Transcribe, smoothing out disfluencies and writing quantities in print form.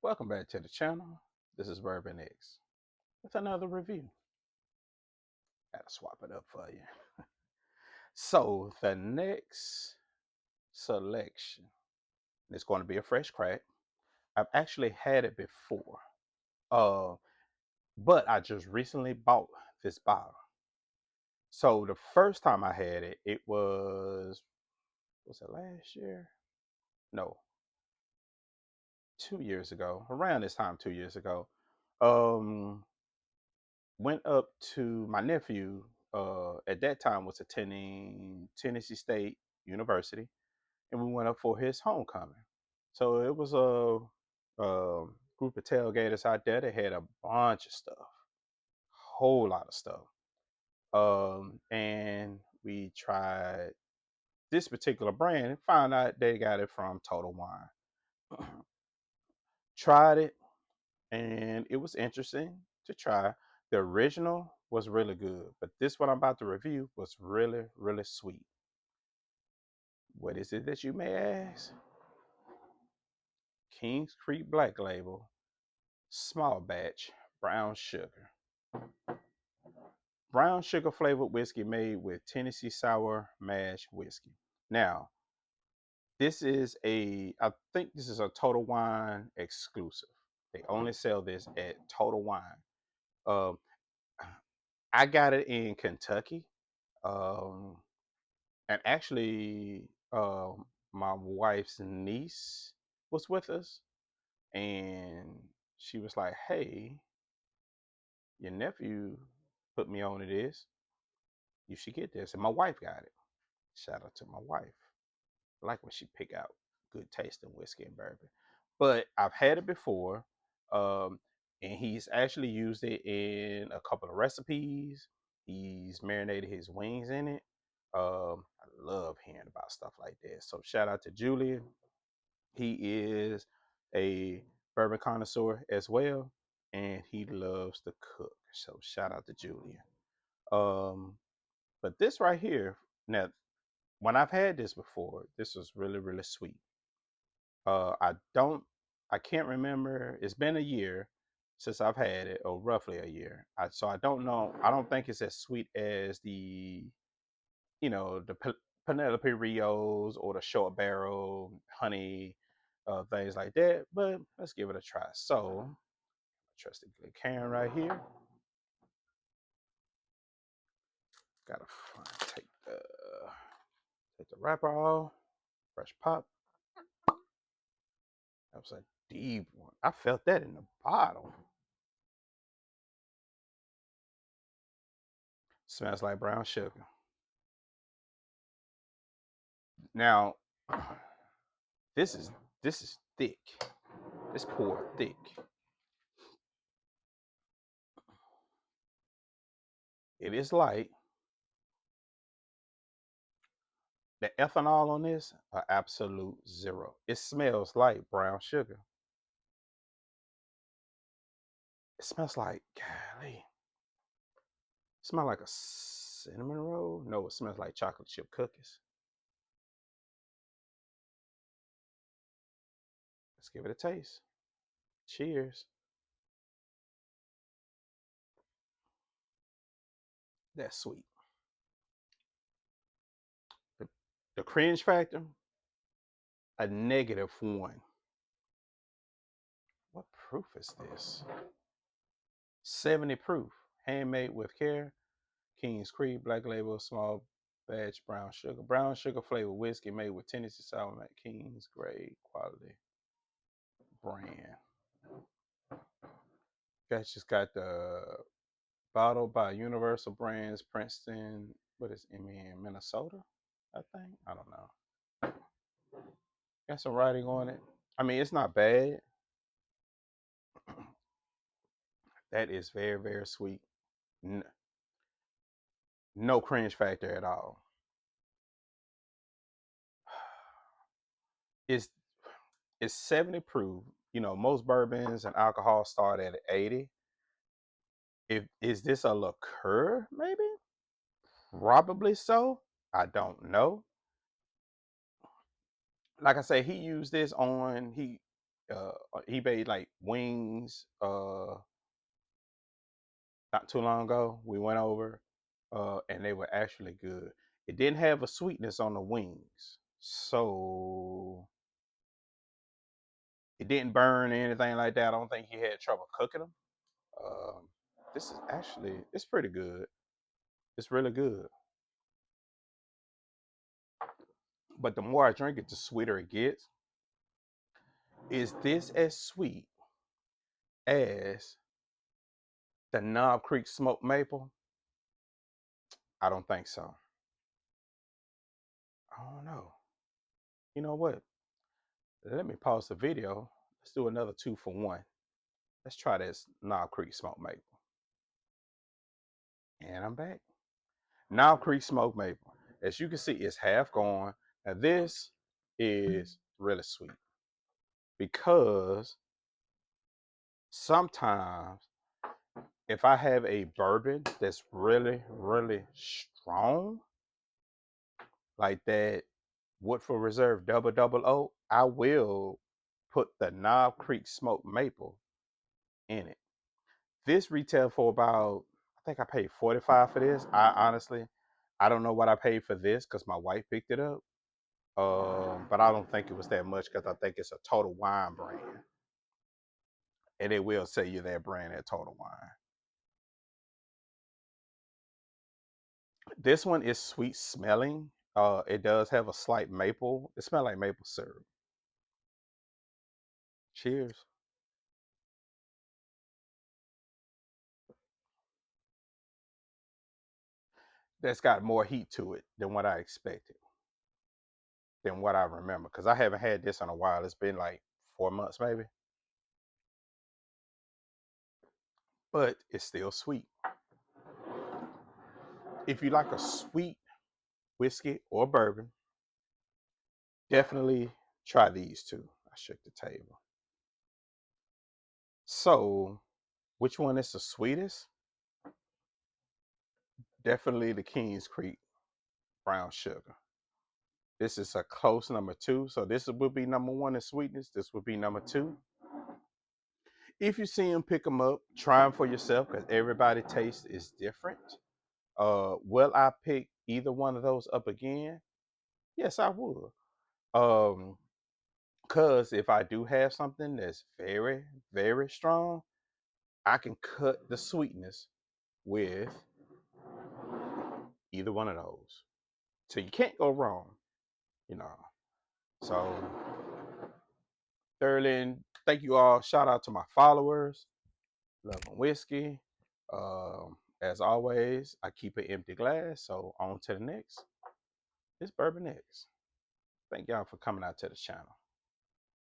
Welcome back to the channel. This is Bourbon X with another review. Gotta swap it up for you. So the next selection is going to be a fresh crack. I've actually had it before, uh, but I just recently bought this bottle. So the first time I had it, it was it last year? No, 2 years ago. Around this time, 2 years ago. Um, Went up to my nephew. At that time was attending Tennessee State University, and we went up for his homecoming. So it was a group of tailgaters out there that had a bunch of stuff, whole lot of stuff. And we tried this particular brand and found out they got it from Total Wine. Tried it, and it was interesting to try. The original was really good, but this one I'm about to review was really, really sweet. What is it that you may ask? Kings Creek Black Label, small batch, brown sugar. Brown sugar flavored whiskey made with Tennessee sour mash whiskey. Now, I think this is a Total Wine exclusive. They only sell this at Total Wine. Um, I got it in Kentucky. Um, and actually, my wife's niece was with us, and she was like, "Hey, your nephew put me on to this. You should get this." And my wife got it. Shout out to my wife. I like when she pick out good tasting whiskey and bourbon. But I've had it before, um, and he's actually used it in a couple of recipes. He's marinated his wings in it. I love hearing about stuff like that. So shout out to Julian. He is a bourbon connoisseur as well, and he loves to cook. So shout out to Julian. Um, but this right here, now when I've had this before, this was really, really sweet. I don't, I can't remember. It's been a year since I've had it, or roughly a year. So I don't know. I don't think it's as sweet as the Penelope Rios or the short barrel honey, things like that. But let's give it a try. So, trusty Glencairn right here. Gotta take the wrapper off. Fresh pop. That was a deep one. I felt that in the bottle. Smells like brown sugar. Now, this is this is thick. This pour thick. It is light. The ethanol on this are absolute zero. It smells like brown sugar. It smells like, golly, it smells like a cinnamon roll. No, it smells like chocolate chip cookies. Let's give it a taste. Cheers. That's sweet. The, the cringe factor, a -1. What proof is this? 70 proof. Handmade with care. Kings Creek, Black Label, small batch brown sugar. Brown sugar flavored whiskey made with Tennessee Sour Mac. Kings grade quality brand. Guys just got the bottle by Universal Brands, Princeton. What is in Minnesota? I think. I don't know. Got some writing on it. I mean, it's not bad. That is very, very sweet. N- no cringe factor at all. It's it's 70 proof. Most bourbons and alcohol start at 80. If is this a liqueur, maybe? Probably so. I don't know. Like I say, he used this on He made like wings not too long ago. We went over, and they were actually good. It didn't have a sweetness on the wings, so it didn't burn or anything like that. I don't think he had trouble cooking them. Um, this is actually it's pretty good. It's really good. But the more I drink it, the sweeter it gets. Is this as sweet as the Knob Creek smoked maple? I don't think so. I don't know. You know what? Let me pause the video. Let's do another 2 for 1. Let's try this Knob Creek smoked maple. And I'm back. Knob Creek smoked maple. As you can see, it's half gone. Now this is really sweet because sometimes if I have a bourbon that's really, really strong, like that Woodford Reserve Double Double O, I will put the Knob Creek smoked maple in it. This retail for about, I think I paid 45 for this. I honestly, I don't know what I paid for this because my wife picked it up. But I don't think it was that much because I think it's a Total Wine brand, and they will sell you that brand at Total Wine. This one is sweet smelling. It does have a slight maple. It smells like maple syrup. Cheers. That's got more heat to it than what I expected, than what I remember. Because I haven't had this in a while. It's been like 4 months maybe, but it's still sweet. If you like a sweet whiskey or bourbon, definitely try these two. I shook the table. So, which one is the sweetest? Definitely the Kings Creek brown sugar. This is a close number 2. So this would be number 1 in sweetness. This would be number 2. If you see them, pick them up. Try them for yourself because everybody taste is different. Will I pick either one of those up again? Yes, I would. Cause if I do have something that's very, very strong, I can cut the sweetness with either one of those. So you can't go wrong, you know. So thirdly, thank you all. Shout out to my followers. Love and whiskey. As always, I keep an empty glass. So on to the next. It's Bourbon X. Thank y'all for coming out to the channel.